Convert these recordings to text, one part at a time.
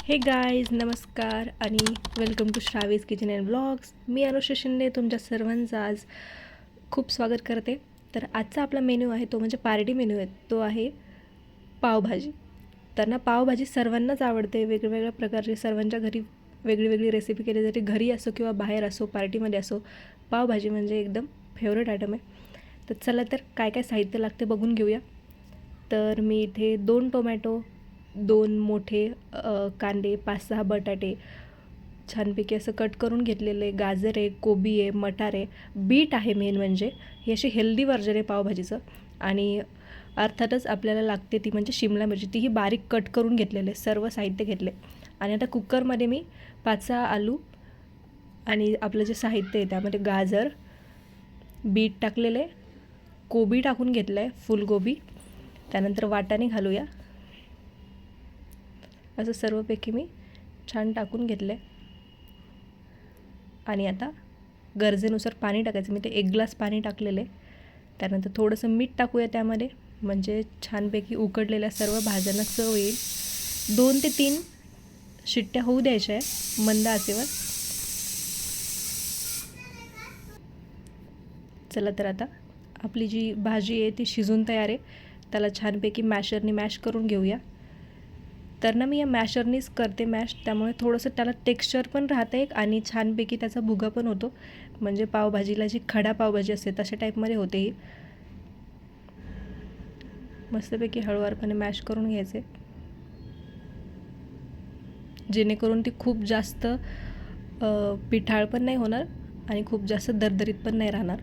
हे गाईज नमस्कार आणि welcome to Shravi's kitchen and blogs. मी अनुष्का शिंदे तुमच्या सर्वांचं आज खूप स्वागत करते. तर आजचा आपला मेन्यू आहे तो म्हणजे पार्टी मेन्यू आहे, तो आहे पावभाजी. तर ना पावभाजी सर्वांनाच आवडते, वेगवेगळ्या प्रकारची सर्वांच्या घरी वेगळी वेगळी रेसिपी केली जाते. घरी असो किंवा बाहेर असो, पार्टीमध्ये असो, पावभाजी म्हणजे एकदम फेवरेट आयटम आहे. तर चला तर काय काय साहित्य लागते बघून घेऊया. तर मी इथे 2 टोमॅटो, 2 मोठे कांदे, 5-6 बटाटे छानपैकी असं कट करून घेतलेले, गाजर आहे, कोबी आहे, मटार आहे, बीट आहे. मेन म्हणजे ही अशी हेल्दी व्हर्जन आहे पावभाजीचं. आणि अर्थातच आपल्याला लागते ती म्हणजे शिमला मिरची, तीही बारीक कट करून घेतलेले, सर्व साहित्य घेतले. आणि आता कुकरमध्ये मी 5-6 आलू आणि आपलं जे साहित्य आहे त्यामध्ये गाजर, बीट टाकलेले, कोबी टाकून घेतलं आहे, फुलगोबी, त्यानंतर वाटाणे घालूया. असं सर्वपैकी मी छान टाकून घेतलं आहे. आणि आता गरजेनुसार पाणी टाकायचं. मी ते 1 ग्लास पाणी टाकलेलं आहे. त्यानंतर थोडंसं मीठ टाकूया त्यामध्ये, म्हणजे छानपैकी उकडलेल्या सर्व भाज्यांना चव येईल. 2 ते 3 शिट्ट्या होऊ द्यायच्या आहे मंद आचेवर. चला तर आता आपली जी भाजी आहे ती शिजून तयार आहे. त्याला छानपैकी मॅशरने मॅश करून घेऊया. तर ना मी या मॅशरनीच करते मॅश, त्यामुळे थोडंसं त्याला टेक्स्चर पण राहतं एक आणि छानपैकी त्याचा भुगा पण होतो. म्हणजे पावभाजीला जी खडा पावभाजी असते तशा टाईपमध्ये होते ही. मस्तपैकी हळूवारपणे मॅश करून घ्यायचे, जेणेकरून ती खूप जास्त पिठाळ पण नाही होणार आणि खूप जास्त दरदरीत पण नाही राहणार.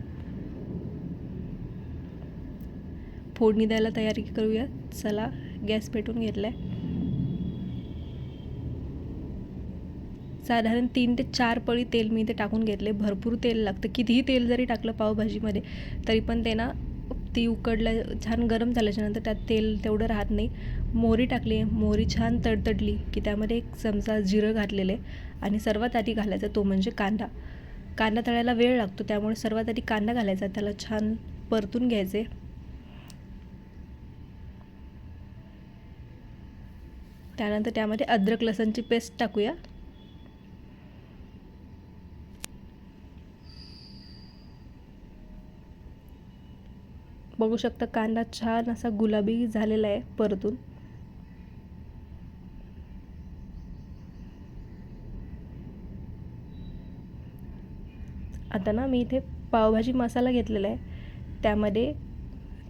फोडणी द्यायला तयारी करूया. चला, गॅस पेटून घेतला आहे. साधारण 3 ते 4 पळी तेल मी इथे टाकून घेतले. भरपूर तेल लागतं. कितीही तेल जरी टाकलं पावभाजीमध्ये तरी पण ते ना ती उकडल्या छान गरम झाल्याच्यानंतर त्यात तेल तेवढं राहत नाही. मोहरी टाकली. मोहरी छान तडतडली की त्यामध्ये 1 चमचा जिरं घातलेले आणि सर्वात आधी घालायचा तो म्हणजे कांदा. कांदा तळायला वेळ लागतो, त्यामुळे सर्वात आधी कांदा घालायचा, त्याला छान परतून घ्यायचे. त्यानंतर त्यामध्ये अद्रक लसणची पेस्ट टाकूया. बघू शकता कांदा छान असा गुलाबी झालेला आहे परतून. आता ना मी इथे पावभाजी मसाला घेतलेला आहे. त्यामध्ये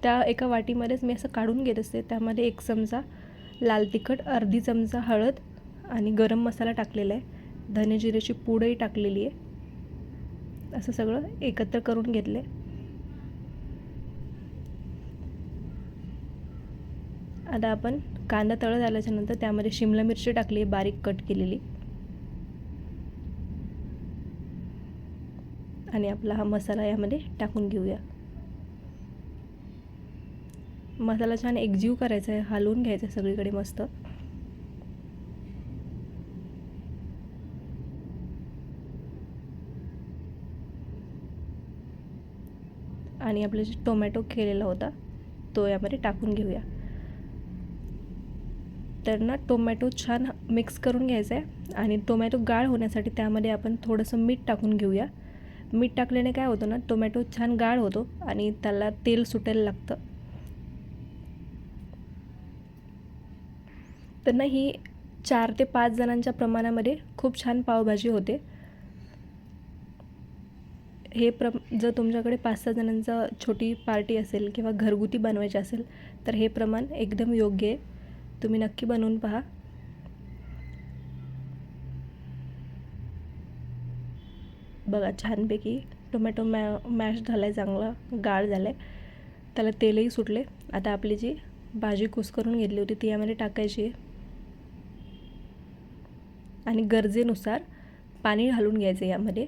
त्या एका वाटीमध्येच मी असं काढून घेत असते. त्यामध्ये 1 चमचा लाल तिखट, अर्धी चमचा हळद आणि गरम मसाला टाकलेला आहे. धने जिऱ्याची पूडही टाकलेली आहे. असं सगळं एकत्र करून घेतलं आहे. आता आपण कांदा तळत आल्याच्यानंतर त्यामध्ये शिमला मिरची टाकली, बारीक कट केलेली. आणि आपला हा मसाला यामध्ये टाकून घेऊया. मसाला छान एकजीव करायचा आहे, हलवून घ्यायचा आहे सगळीकडे मस्त. आणि आपला जे टोमॅटो केलेला होता तो यामध्ये टाकून घेऊया. तर ना टोमॅटो छान मिक्स करून घ्यायचा आहे. आणि टोमॅटो गाळ होण्यासाठी त्यामध्ये आपण थोडंसं मीठ टाकून घेऊया. मीठ टाकल्याने काय होतं ना, टोमॅटो छान गाळ होतो आणि त्याला तेल सुटायला लागतं. तर ना ही 4 ते 5 जणांच्या प्रमाणामध्ये खूप छान पावभाजी होते. हे जर तुमच्याकडे 5-6 जणांचा छोटी पार्टी असेल किंवा घरगुती बनवायची असेल तर हे प्रमाण एकदम योग्य आहे. तुम्ही नक्की बनवून पहा. बघा छानपैकी टोमॅटो मॅश झाला आहे, चांगला गाळ झाला आहे, त्याला तेलही सुटले. आता आपली जी भाजी कुस्करून घेतली होती ती यामध्ये टाकायची आहे आणि गरजेनुसार पाणी घालून घ्यायचं. यामध्ये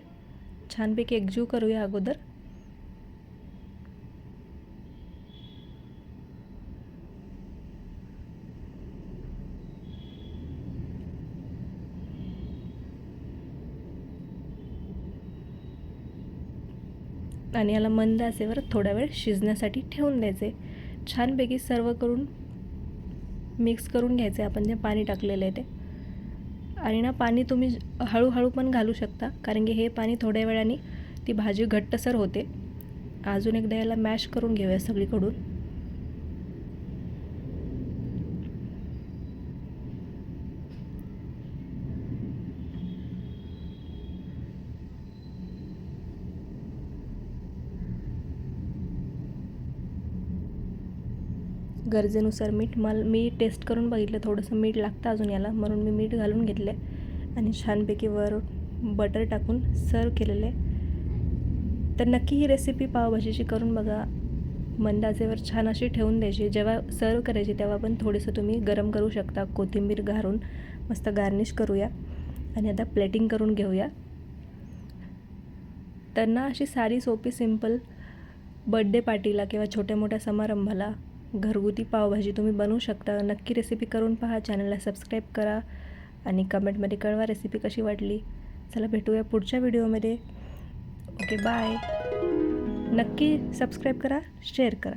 छानपैकी एकजीव करूया अगोदर. आणि याला मंद आचेवर थोडा वेळ शिजण्यासाठी ठेवून द्यायचे. छानपैकी सर्व करून मिक्स करून घ्यायचे आपण जे पाणी टाकलेलं आहे ते. आणि ना पाणी तुम्ही हळूहळू पण घालू शकता, कारण की हे पाणी थोड्या वेळाने ती भाजी घट्टसर होते. अजून एकदा याला मॅश करून घेऊया सगळीकडून. गरजेनुसार मीठ, मी टेस्ट करून बघितलं थोडंसं मीठ लागतं अजून याला, म्हणून मी मीठ घालून घेतलं आहे आणि छानपैकी वर बटर टाकून सर्व केलेलं आहे. तर नक्की ही रेसिपी पावभाजीची करून बघा. मंद आचेवर छान अशी ठेवून द्यायची. जेव्हा सर्व करायची तेव्हा पण थोडंसं तुम्ही गरम करू शकता. कोथिंबीर घालून मस्त गार्निश करूया आणि आता प्लेटिंग करून घेऊया. तर ना अशी साधी सोपी सिंपल बर्थडे पार्टीला किंवा छोट्या मोठ्या समारंभाला घरगुती पावभाजी तुम्ही बनवू शकता. नक्की रेसिपी करून पहा. चॅनलला सबस्क्राईब करा आणि कमेंटमध्ये कळवा रेसिपी कशी वाटली. चला भेटूया पुढच्या व्हिडिओमध्ये. Okay bye. नक्की सबस्क्राईब करा, शेअर करा.